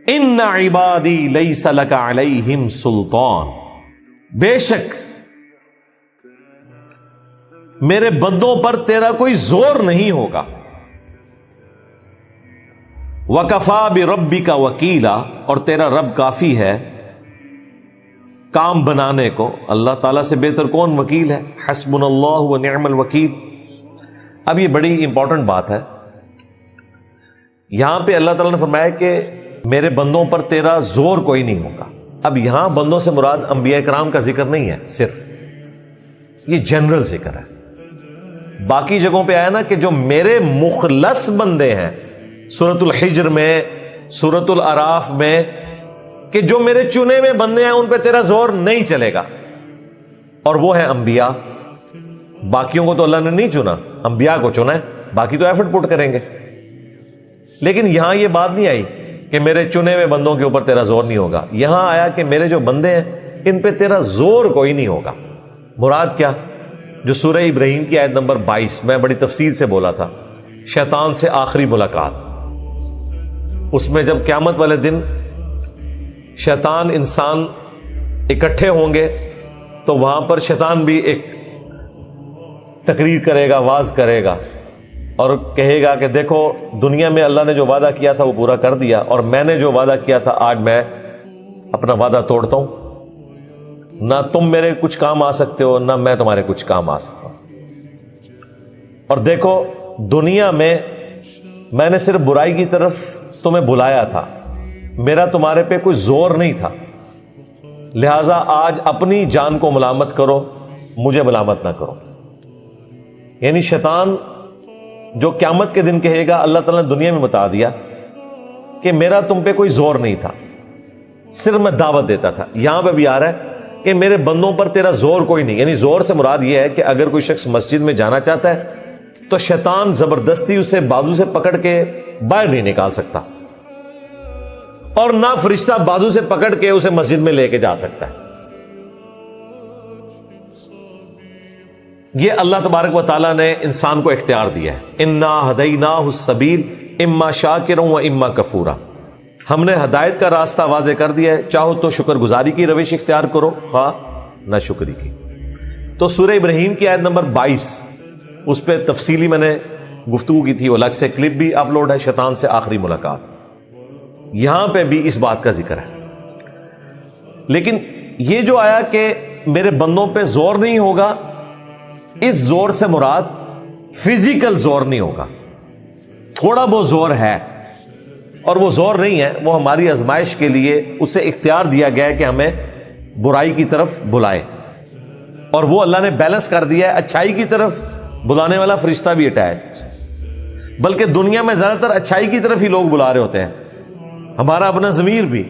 ان عبادی لیس لک علیہم سلطان، بے شک میرے بندوں پر تیرا کوئی زور نہیں ہوگا. وَكَفَى بِرَبِّكَ وَكِيلًا، اور تیرا رب کافی ہے کام بنانے کو. اللہ تعالیٰ سے بہتر کون وکیل ہے؟ حسبنا اللہ ونعم الوکیل. اب یہ بڑی امپورٹنٹ بات ہے. یہاں پہ اللہ تعالیٰ نے فرمایا کہ میرے بندوں پر تیرا زور کوئی نہیں ہوگا. اب یہاں بندوں سے مراد انبیاء کرام کا ذکر نہیں ہے، صرف یہ جنرل ذکر ہے. باقی جگہوں پہ آیا نا کہ جو میرے مخلص بندے ہیں، سورۃ الحجر میں، سورۃ الاعراف میں، کہ جو میرے چنے ہوئے بندے ہیں ان پہ تیرا زور نہیں چلے گا، اور وہ ہیں انبیاء. باقیوں کو تو اللہ نے نہیں چنا، انبیاء کو چنا ہے، باقی تو ایفرٹ پٹ کریں گے. لیکن یہاں یہ بات نہیں آئی کہ میرے چنے ہوئے بندوں کے اوپر تیرا زور نہیں ہوگا. یہاں آیا کہ میرے جو بندے ہیں ان پہ تیرا زور کوئی نہیں ہوگا. مراد کیا؟ جو سورہ ابراہیم کی آیت نمبر 22 میں بڑی تفصیل سے بولا تھا، شیطان سے آخری ملاقات. اس میں جب قیامت والے دن شیطان انسان اکٹھے ہوں گے تو وہاں پر شیطان بھی ایک تقریر کرے گا، واز کرے گا، اور کہے گا کہ دیکھو دنیا میں اللہ نے جو وعدہ کیا تھا وہ پورا کر دیا، اور میں نے جو وعدہ کیا تھا آج میں اپنا وعدہ توڑتا ہوں. نہ تم میرے کچھ کام آ سکتے ہو، نہ میں تمہارے کچھ کام آ سکتا ہوں. اور دیکھو دنیا میں نے صرف برائی کی طرف تمہیں بلایا تھا، میرا تمہارے پہ کوئی زور نہیں تھا، لہذا آج اپنی جان کو ملامت کرو، مجھے ملامت نہ کرو. یعنی شیطان جو قیامت کے دن کہے گا، اللہ تعالیٰ نے دنیا میں بتا دیا کہ میرا تم پہ کوئی زور نہیں تھا، صرف میں دعوت دیتا تھا. یہاں پہ بھی آ رہا ہے کہ میرے بندوں پر تیرا زور کوئی نہیں. یعنی زور سے مراد یہ ہے کہ اگر کوئی شخص مسجد میں جانا چاہتا ہے تو شیطان زبردستی اسے بازو سے پکڑ کے باہر نہیں نکال سکتا، اور نہ فرشتہ بازو سے پکڑ کے اسے مسجد میں لے کے جا سکتا ہے. یہ اللہ تبارک و تعالیٰ نے انسان کو اختیار دیا ہے. انا ہدیناہ السبیل اما شاکرا و اما کفورا. ہم نے ہدایت کا راستہ واضح کر دیا ہے، چاہو تو شکر گزاری کی روش اختیار کرو، خواہ نہ شکری کی. تو سورہ ابراہیم کی آیت نمبر 22 اس پہ تفصیلی میں نے گفتگو کی تھی، وہ الگ سے کلپ بھی اپلوڈ ہے، شیطان سے آخری ملاقات. یہاں پہ بھی اس بات کا ذکر ہے. لیکن یہ جو آیا کہ میرے بندوں پہ زور نہیں ہوگا، اس زور سے مراد فزیکل زور نہیں ہوگا. تھوڑا بہت زور ہے، اور وہ زور نہیں ہے، وہ ہماری آزمائش کے لیے اسے اختیار دیا گیا ہے کہ ہمیں برائی کی طرف بلائے، اور وہ اللہ نے بیلنس کر دیا ہے. اچھائی کی طرف بلانے والا فرشتہ بھی اٹیچ، بلکہ دنیا میں زیادہ تر اچھائی کی طرف ہی لوگ بلا رہے ہوتے ہیں. ہمارا اپنا ضمیر بھی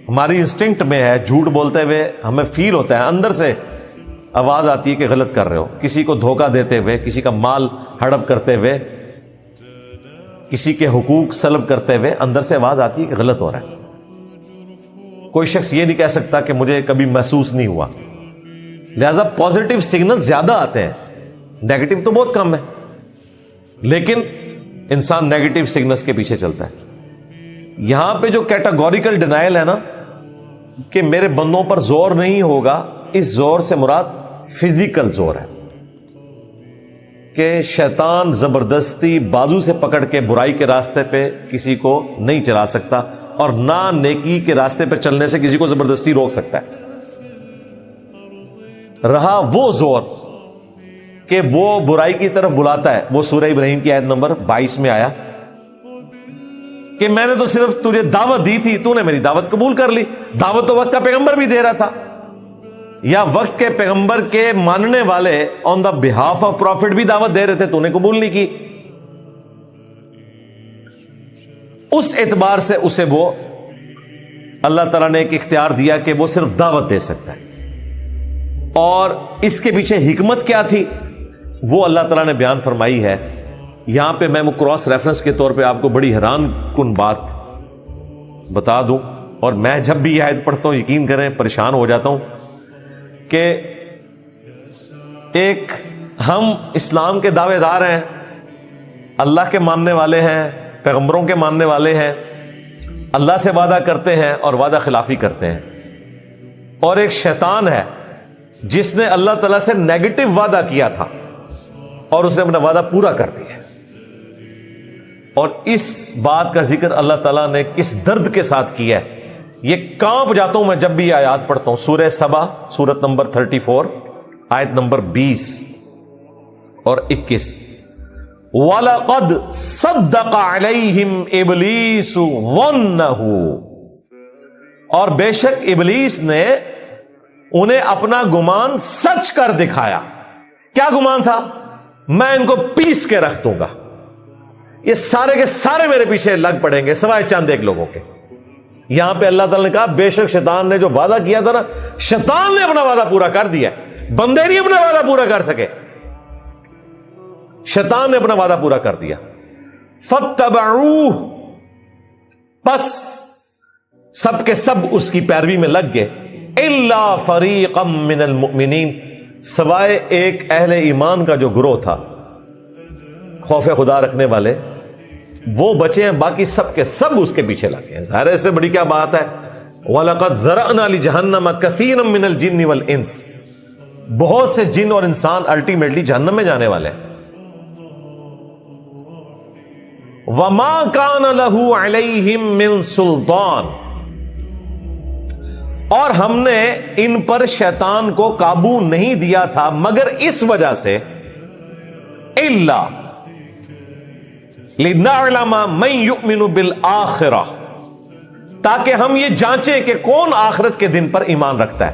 ہماری انسٹنکٹ میں ہے، جھوٹ بولتے ہوئے ہمیں فیل ہوتا ہے، اندر سے آواز آتی ہے کہ غلط کر رہے ہو. کسی کو دھوکہ دیتے ہوئے، کسی کا مال ہڑپ کرتے ہوئے، کسی کے حقوق سلب کرتے ہوئے اندر سے آواز آتی ہے کہ غلط ہو رہا ہے. کوئی شخص یہ نہیں کہہ سکتا کہ مجھے کبھی محسوس نہیں ہوا. لہذا پازیٹیو سگنل زیادہ آتے ہیں، نیگیٹو تو بہت کم ہے. لیکن انسان نیگیٹو سگنلز کے پیچھے چلتا ہے. یہاں پہ جو کیٹاگوریکل ڈینائل ہے نا کہ میرے بندوں پر زور نہیں ہوگا، اس زور سے مراد فزیکل زور ہے کہ شیطان زبردستی بازو سے پکڑ کے برائی کے راستے پہ کسی کو نہیں چلا سکتا، اور نہ نیکی کے راستے پہ چلنے سے کسی کو زبردستی روک سکتا ہے. رہا وہ زور کہ وہ برائی کی طرف بلاتا ہے، وہ سورہ ابراہیم کی آیت نمبر 22 میں آیا کہ میں نے تو صرف تجھے دعوت دی تھی، تو نے میری دعوت قبول کر لی. دعوت تو وقت کا پیغمبر بھی دے رہا تھا، یا وقت کے پیغمبر کے ماننے والے آن دا بہاف آف پروفٹ بھی دعوت دے رہے تھے، تو نے قبول نہیں کی. اس اعتبار سے اسے وہ اللہ تعالیٰ نے ایک اختیار دیا کہ وہ صرف دعوت دے سکتا ہے. اور اس کے پیچھے حکمت کیا تھی وہ اللہ تعالیٰ نے بیان فرمائی ہے. یہاں پہ میں کراس ریفرنس کے طور پہ آپ کو بڑی حیران کن بات بتا دوں، اور میں جب بھی یہ آیت پڑھتا ہوں یقین کریں پریشان ہو جاتا ہوں کہ ایک ہم اسلام کے دعوے دار ہیں، اللہ کے ماننے والے ہیں، پیغمبروں کے ماننے والے ہیں، اللہ سے وعدہ کرتے ہیں اور وعدہ خلافی کرتے ہیں، اور ایک شیطان ہے جس نے اللہ تعالیٰ سے نیگیٹو وعدہ کیا تھا اور اس نے اپنا وعدہ پورا کر دیا۔ اور اس بات کا ذکر اللہ تعالیٰ نے کس درد کے ساتھ کیا ہے، یہ کانپ جاتا ہوں میں جب بھی یہ آیات پڑھتا ہوں۔ سورہ سبا، سورت نمبر 34، آیت نمبر 20 اور 21۔ وَلَقَدْ صَدَّقَ عَلَيْهِمْ إِبْلِيسُ ظَنَّهُ، اور بے شک ابلیس نے انہیں اپنا گمان سچ کر دکھایا۔ کیا گمان تھا؟ میں ان کو پیس کے رکھ دوں گا، یہ سارے کے سارے میرے پیچھے لگ پڑیں گے سوائے چند ایک لوگوں کے۔ یہاں پہ اللہ تعالیٰ نے کہا بے شک شیطان نے جو وعدہ کیا تھا نا، شیطان نے اپنا وعدہ پورا کر دیا، بندے نہیں اپنا وعدہ پورا کر سکے، شیطان نے اپنا وعدہ پورا کر دیا۔ فَاتَّبَعُوهُ، پس سب کے سب اس کی پیروی میں لگ گئے۔ إِلَّا فَرِيقًا مِّنَ الْمُؤْمِنِينَ، سوائے ایک اہل ایمان کا جو گروہ تھا، خوف خدا رکھنے والے، وہ بچے ہیں، باقی سب کے سب اس کے پیچھے لگ گئے۔ ظاہر ہے اس سے بڑی کیا بات ہے، وَلَقَدْ ذَرَأْنَا لِجَهَنَّمَ كَثِيرًا مِّنَ الْجِنِّ وَالْإِنسِ، بہت سے جن اور انسان الٹیمیٹلی جہنم میں جانے والے ہیں۔ وَمَا كَانَ لَهُ عَلَيْهِمْ مِنْ سُلْطَانٍ، اور ہم نے ان پر شیطان کو قابو نہیں دیا تھا مگر اس وجہ سے، إِلَّا لِنَعْلَمَ مَن يُؤْمِنُ بِالْآخِرَةِ، تاکہ ہم یہ جانچیں کہ کون آخرت کے دن پر ایمان رکھتا ہے۔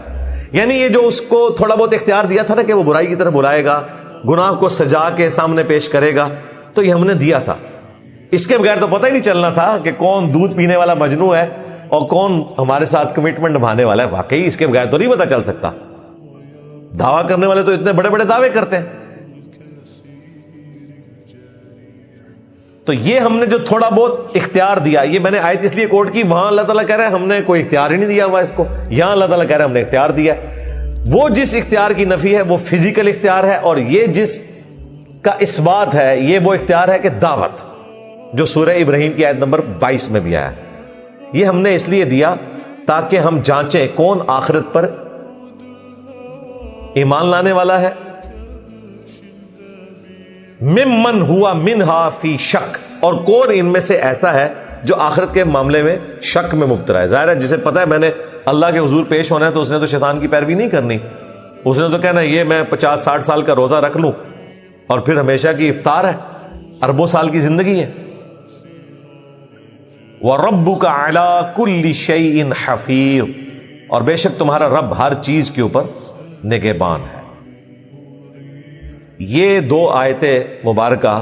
یعنی یہ جو اس کو تھوڑا بہت اختیار دیا تھا نا کہ وہ برائی کی طرف بلائے گا، گناہ کو سجا کے سامنے پیش کرے گا، تو یہ ہم نے دیا تھا۔ اس کے بغیر تو پتہ ہی نہیں چلنا تھا کہ کون دودھ پینے والا مجنو ہے اور کون ہمارے ساتھ کمٹمنٹ نبھانے والا ہے۔ واقعی اس کے بغیر تو نہیں پتہ چل سکتا۔ دعویٰ کرنے والے تو اتنے بڑے بڑے دعوے کرتے ہیں۔ تو یہ ہم نے جو تھوڑا بہت اختیار دیا، یہ میں نے آیت اس لیے کوٹ کی، وہاں اللہ تعالیٰ کہہ رہا ہے ہم نے کوئی اختیار ہی نہیں دیا ہوا اس کو، یہاں اللہ تعالیٰ کہہ رہا ہے ہم نے اختیار دیا ہے۔ وہ جس اختیار کی نفی ہے وہ فزیکل اختیار ہے، اور یہ جس کا اثبات ہے یہ وہ اختیار ہے کہ دعوت، جو سورہ ابراہیم کی آیت نمبر 22 میں بھی آیا ہے۔ یہ ہم نے اس لیے دیا تاکہ ہم جانچیں کون آخرت پر ایمان لانے والا ہے۔ ممن ہوا منہا فی شک، اور کون ان میں سے ایسا ہے جو آخرت کے معاملے میں شک میں مبتلا ہے۔ ظاہر ہے جسے پتا ہے میں نے اللہ کے حضور پیش ہونا ہے تو اس نے تو شیطان کی پیروی نہیں کرنی، اس نے تو کہنا یہ میں 50-60 سال کا روزہ رکھ لوں اور پھر ہمیشہ کی افطار ہے، اربوں سال کی زندگی ہے۔ وَرَبُّكَ عَلَىٰ كُلِّ شَيْءٍ حَفِيظٌ، اور بے شک تمہارا رب ہر چیز کے اوپر نگہبان ہے۔ یہ دو آیتیں مبارکہ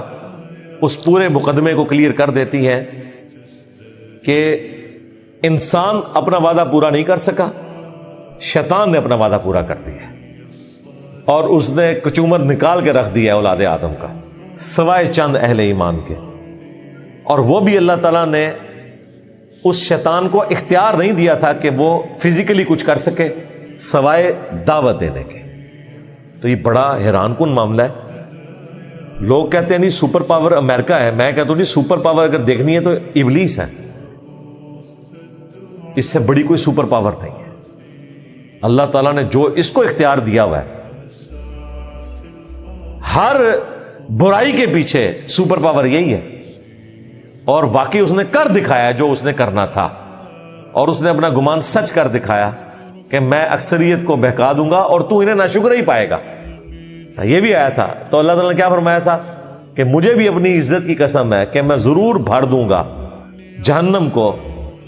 اس پورے مقدمے کو کلیئر کر دیتی ہیں کہ انسان اپنا وعدہ پورا نہیں کر سکا، شیطان نے اپنا وعدہ پورا کر دیا اور اس نے کچومر نکال کے رکھ دیا اولاد آدم کا، سوائے چند اہل ایمان کے۔ اور وہ بھی اللہ تعالیٰ نے اس شیطان کو اختیار نہیں دیا تھا کہ وہ فزیکلی کچھ کر سکے سوائے دعوت دینے کے۔ تو یہ بڑا حیران کن معاملہ ہے۔ لوگ کہتے ہیں نہیں سپر پاور امریکہ ہے، میں کہتا ہوں نہیں، سپر پاور اگر دیکھنی ہے تو ابلیس ہے، اس سے بڑی کوئی سپر پاور نہیں ہے۔ اللہ تعالیٰ نے جو اس کو اختیار دیا ہوا ہے، ہر برائی کے پیچھے سپر پاور یہی ہے، اور واقعی اس نے کر دکھایا جو اس نے کرنا تھا، اور اس نے اپنا گمان سچ کر دکھایا کہ میں اکثریت کو بہکا دوں گا اور تو انہیں ناشکر ہی پائے گا۔ یہ بھی آیا تھا تو اللہ تعالیٰ نے کیا فرمایا تھا کہ مجھے بھی اپنی عزت کی قسم ہے کہ میں ضرور بھر دوں گا جہنم کو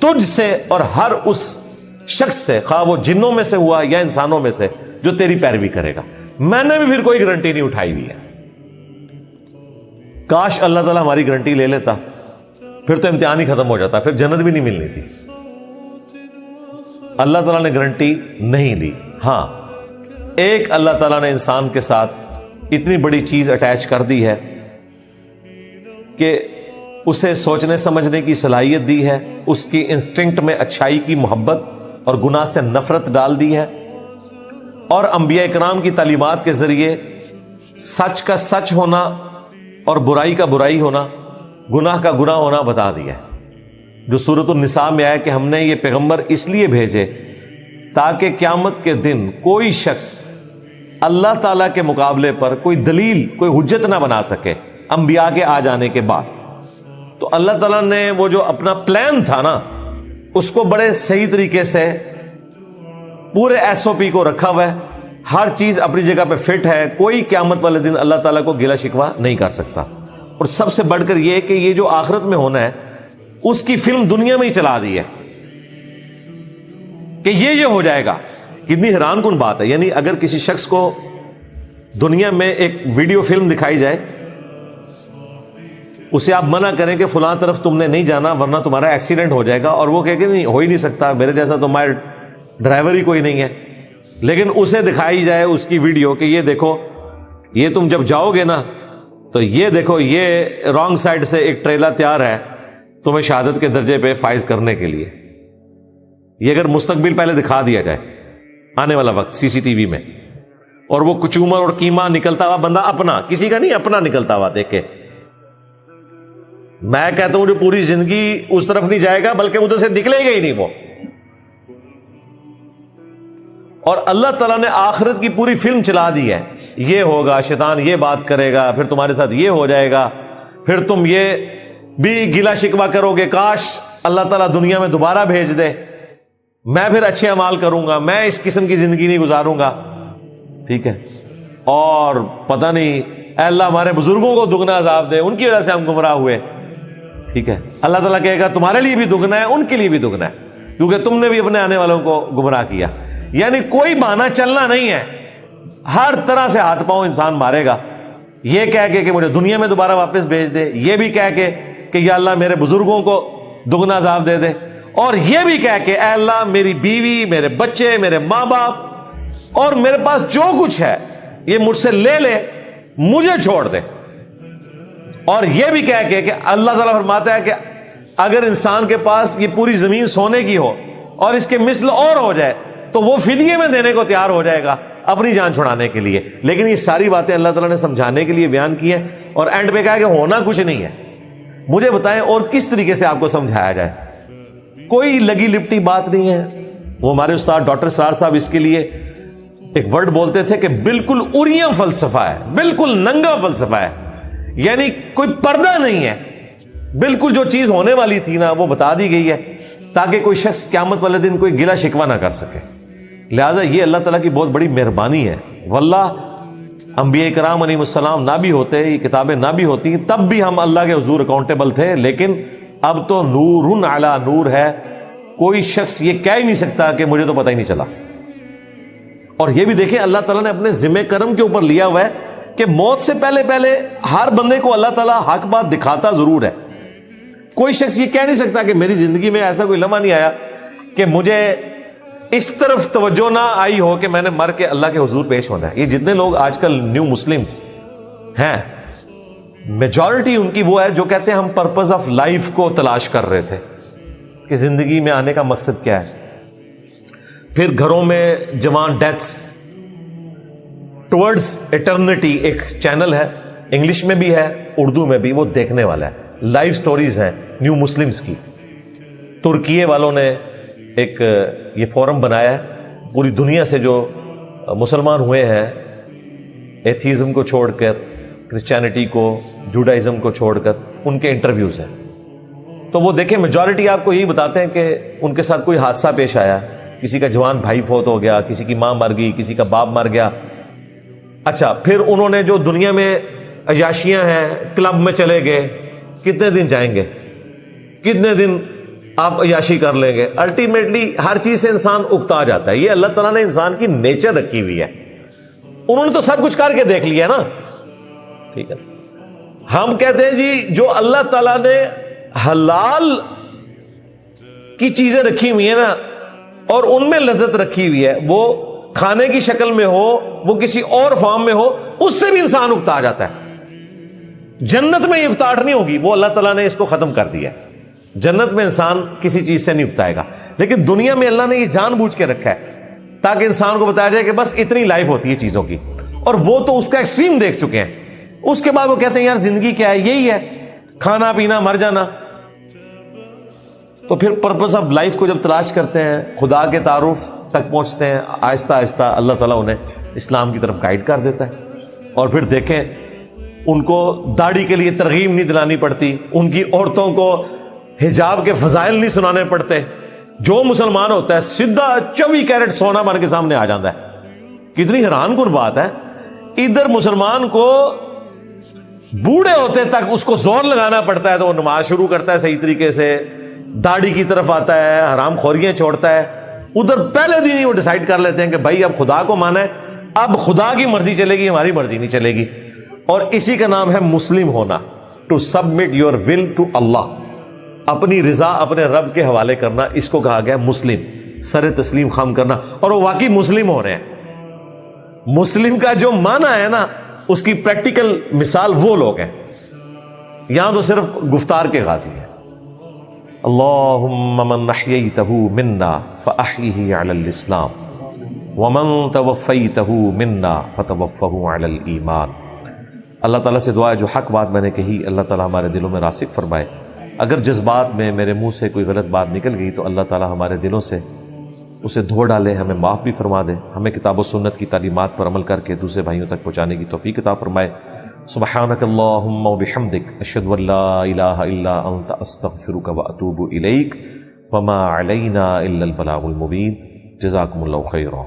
تجھ سے اور ہر اس شخص سے، خواہ وہ جنوں میں سے ہوا یا انسانوں میں سے، جو تیری پیروی کرے گا۔ میں نے بھی پھر کوئی گارنٹی نہیں اٹھائی ہوئی ہے۔ کاش اللہ تعالیٰ ہماری گارنٹی لے لیتا، پھر تو امتحان ہی ختم ہو جاتا، پھر جنت بھی نہیں ملنی تھی۔ اللہ تعالیٰ نے گارنٹی نہیں لی۔ ہاں، ایک اللہ تعالیٰ نے انسان کے ساتھ اتنی بڑی چیز اٹیچ کر دی ہے کہ اسے سوچنے سمجھنے کی صلاحیت دی ہے، اس کی انسٹنکٹ میں اچھائی کی محبت اور گناہ سے نفرت ڈال دی ہے، اور انبیاء اکرام کی تعلیمات کے ذریعے سچ کا سچ ہونا اور برائی کا برائی ہونا، گناہ کا گناہ ہونا بتا دیا ہے۔ جو سورۃ النساء میں آیا کہ ہم نے یہ پیغمبر اس لیے بھیجے تاکہ قیامت کے دن کوئی شخص اللہ تعالیٰ کے مقابلے پر کوئی دلیل، کوئی حجت نہ بنا سکے انبیاء کے آ جانے کے بعد۔ تو اللہ تعالیٰ نے وہ جو اپنا پلان تھا نا، اس کو بڑے صحیح طریقے سے پورے ایس او پی کو رکھا ہوا ہے، ہر چیز اپنی جگہ پہ فٹ ہے، کوئی قیامت والے دن اللہ تعالیٰ کو گلہ شکوہ نہیں کر سکتا۔ اور سب سے بڑھ کر یہ کہ یہ جو آخرت میں ہونا ہے اس کی فلم دنیا میں ہی چلا دی ہے کہ یہ ہو جائے گا۔ کتنی حیران کن بات ہے، یعنی اگر کسی شخص کو دنیا میں ایک ویڈیو فلم دکھائی جائے، اسے آپ منع کریں کہ فلاں طرف تم نے نہیں جانا ورنہ تمہارا ایکسیڈنٹ ہو جائے گا، اور وہ کہے کہ نہیں ہو ہی نہیں سکتا، میرے جیسا تو ہمارا ڈرائیور ہی کوئی نہیں ہے، لیکن اسے دکھائی جائے اس کی ویڈیو کہ یہ دیکھو، یہ تم جب جاؤ گے نا تو یہ دیکھو، یہ رانگ سائڈ سے ایک ٹریلا تیار ہے تمہیں شہادت کے درجے پہ فائز کرنے کے لیے۔ یہ اگر مستقبل پہلے دکھا دیا جائے، آنے والا وقت سی سی ٹی وی میں، اور وہ کچومر اور قیمہ نکلتا ہوا بندہ اپنا، کسی کا نہیں، اپنا نکلتا ہوا دیکھ کے، میں کہتا ہوں جو پوری زندگی اس طرف نہیں جائے گا بلکہ ادھر سے نکلے گا ہی نہیں وہ۔ اور اللہ تعالیٰ نے آخرت کی پوری فلم چلا دی ہے، یہ ہوگا، شیطان یہ بات کرے گا، پھر تمہارے ساتھ یہ ہو جائے گا، پھر تم یہ بھی گلہ شکوہ کرو گے کاش اللہ تعالیٰ دنیا میں دوبارہ بھیج دے، میں پھر اچھے اعمال کروں گا، میں اس قسم کی زندگی نہیں گزاروں گا، ٹھیک ہے، اور پتہ نہیں اے اللہ ہمارے بزرگوں کو دگنا عذاب دے، ان کی وجہ سے ہم گمراہ ہوئے، ٹھیک ہے۔ اللہ تعالیٰ کہے گا تمہارے لیے بھی دگنا ہے، ان کے لیے بھی دگنا ہے، کیونکہ تم نے بھی اپنے آنے والوں کو گمراہ کیا۔ یعنی کوئی بہانہ چلنا نہیں ہے، ہر طرح سے ہاتھ پاؤں انسان مارے گا، یہ کہہ کے کہ مجھے دنیا میں دوبارہ واپس بھیج دے، یہ بھی کہہ کے کہ یا اللہ میرے بزرگوں کو دگنا عذاب دے دے، اور یہ بھی کہہ کے اے اللہ میری بیوی، میرے بچے، میرے ماں باپ اور میرے پاس جو کچھ ہے یہ مجھ سے لے لے، مجھے چھوڑ دے۔ اور یہ بھی کہہ کے کہ اللہ تعالیٰ فرماتا ہے کہ اگر انسان کے پاس یہ پوری زمین سونے کی ہو اور اس کے مثل اور ہو جائے تو وہ فدیے میں دینے کو تیار ہو جائے گا اپنی جان چھڑانے کے لیے۔ لیکن یہ ساری باتیں اللہ تعالیٰ نے سمجھانے کے لیے بیان کی ہیں، اور اینڈ پہ کہا کہ ہونا کچھ نہیں ہے۔ مجھے بتائیں اور کس طریقے سے آپ کو سمجھایا جائے؟ کوئی لگی لپٹی بات نہیں ہے۔ وہ ہمارے استاد ڈاکٹر سار صاحب اس کے لیے ایک ورڈ بولتے تھے کہ بالکل اریاں فلسفہ ہے، بالکل ننگا فلسفہ ہے، یعنی کوئی پردہ نہیں ہے، بالکل جو چیز ہونے والی تھی نا وہ بتا دی گئی ہے تاکہ کوئی شخص قیامت والے دن کوئی گلہ شکوہ نہ کر سکے۔ لہٰذا یہ اللہ تعالیٰ کی بہت بڑی مہربانی ہے۔ واللہ انبیاء کرام علیہ السلام نہ بھی ہوتے، یہ کتابیں نہ بھی ہوتی، تب بھی ہم اللہ کے حضور اکاؤنٹیبل تھے، لیکن اب تو نور علی نور ہے، کوئی شخص یہ کہہ ہی نہیں سکتا کہ مجھے تو پتہ ہی نہیں چلا۔ اور یہ بھی دیکھیں اللہ تعالیٰ نے اپنے ذمہ کرم کے اوپر لیا ہوا ہے کہ موت سے پہلے پہلے ہر بندے کو اللہ تعالیٰ حق بات دکھاتا ضرور ہے۔ کوئی شخص یہ کہہ نہیں سکتا کہ میری زندگی میں ایسا کوئی لمحہ نہیں آیا کہ مجھے اس طرف توجہ نہ آئی ہو کہ میں نے مر کے اللہ کے حضور پیش ہونا ہے۔ یہ جتنے لوگ آج کل نیو مسلمز ہیں، میجورٹی ان کی وہ ہے جو کہتے ہیں ہم پرپز آف لائف کو تلاش کر رہے تھے کہ زندگی میں آنے کا مقصد کیا ہے۔ پھر گھروں میں جوان ڈیتھس ٹورڈز ایٹرنٹی، ایک چینل ہے، انگلش میں بھی ہے اردو میں بھی، وہ دیکھنے والا ہے، لائف سٹوریز ہیں نیو مسلمز کی۔ ترکیے والوں نے ایک یہ فورم بنایا ہے، پوری دنیا سے جو مسلمان ہوئے ہیں ایتھیزم کو چھوڑ کر، کرسچینٹی کو، جوڈائزم کو چھوڑ کر، ان کے انٹرویوز ہیں۔ تو وہ دیکھیں میجورٹی آپ کو یہی بتاتے ہیں کہ ان کے ساتھ کوئی حادثہ پیش آیا، کسی کا جوان بھائی فوت ہو گیا، کسی کی ماں مر گئی، کسی کا باپ مر گیا۔ اچھا، پھر انہوں نے جو دنیا میں عیاشیاں ہیں، کلب میں چلے گئے، کتنے دن جائیں گے، کتنے دن آپ عیاشی کر لیں گے؟ الٹیمیٹلی ہر چیز سے انسان اکتا جاتا ہے۔ یہ اللہ تعالیٰ نے انسان کی نیچر رکھی ہوئی ہے، انہوں نے تو سب کچھ کر کے دیکھ لیا نا، ٹھیک ہے۔ ہم کہتے ہیں جی جو اللہ تعالیٰ نے حلال کی چیزیں رکھی ہوئی ہیں نا اور ان میں لذت رکھی ہوئی ہے، وہ کھانے کی شکل میں ہو، وہ کسی اور فارم میں ہو، اس سے بھی انسان اکتا جاتا ہے۔ جنت میں یہ اکتاہٹ نہیں ہوگی، وہ اللہ تعالیٰ نے اس کو ختم کر دیا ہے۔ جنت میں انسان کسی چیز سے نہیں اکتائے گا، لیکن دنیا میں اللہ نے یہ جان بوجھ کے رکھا ہے تاکہ انسان کو بتایا جائے کہ بس اتنی لائف ہوتی ہے چیزوں کی، اور وہ تو اس کا ایکسٹریم دیکھ چکے ہیں۔ اس کے بعد وہ کہتے ہیں یار زندگی کیا ہے؟ یہی ہے، کھانا پینا مر جانا۔ تو پھر پرپس آف لائف کو جب تلاش کرتے ہیں، خدا کے تعارف تک پہنچتے ہیں، آہستہ آہستہ اللہ تعالیٰ انہیں اسلام کی طرف گائیڈ کر دیتا ہے۔ اور پھر دیکھیں ان کو داڑھی کے لیے ترغیب نہیں دلانی پڑتی، ان کی عورتوں کو حجاب کے فضائل نہیں سنانے پڑتے، جو مسلمان ہوتا ہے سیدھا 24 کیرٹ سونا بن کے سامنے آ جاتا ہے۔ کتنی حیران کن بات ہے، ادھر مسلمان کو بوڑھے ہوتے تک اس کو زور لگانا پڑتا ہے تو وہ نماز شروع کرتا ہے صحیح طریقے سے، داڑھی کی طرف آتا ہے، حرام خوریاں چھوڑتا ہے۔ ادھر پہلے دن ہی وہ ڈیسائیڈ کر لیتے ہیں کہ بھائی اب خدا کو مانا ہے، اب خدا کی مرضی چلے گی، ہماری مرضی نہیں چلے گی۔ اور اسی کا نام ہے مسلم ہونا، to submit your will to اللہ، اپنی رضا اپنے رب کے حوالے کرنا، اس کو کہا گیا مسلم، سر تسلیم خم کرنا۔ اور وہ واقعی مسلم ہو رہے ہیں۔ مسلم کا جو معنی ہے نا، اس کی پریکٹیکل مثال وہ لوگ ہیں، یہاں تو صرف گفتار کے غازی ہیں۔ اللہم من احییتہ منا فاحیہ علی الاسلام ومن توفیتہ منا فتوفہ علی الایمان۔ اللہ تعالیٰ سے دعا ہے جو حق بات میں نے کہی اللہ تعالیٰ ہمارے دلوں میں راسخ فرمائے، اگر جس بات میں میرے منہ سے کوئی غلط بات نکل گئی تو اللہ تعالیٰ ہمارے دلوں سے اسے دھو ڈالے، ہمیں معاف بھی فرما دے، ہمیں کتاب و سنت کی تعلیمات پر عمل کر کے دوسرے بھائیوں تک پہنچانے کی توفیق عطا فرمائے۔ سبحانک اللہم و بحمدک، اشہد ان لا الہ الا انت، استغفرک و اتوب الیک، وما علینا الا البلاغ المبین۔ جزاکم اللہ خیرا۔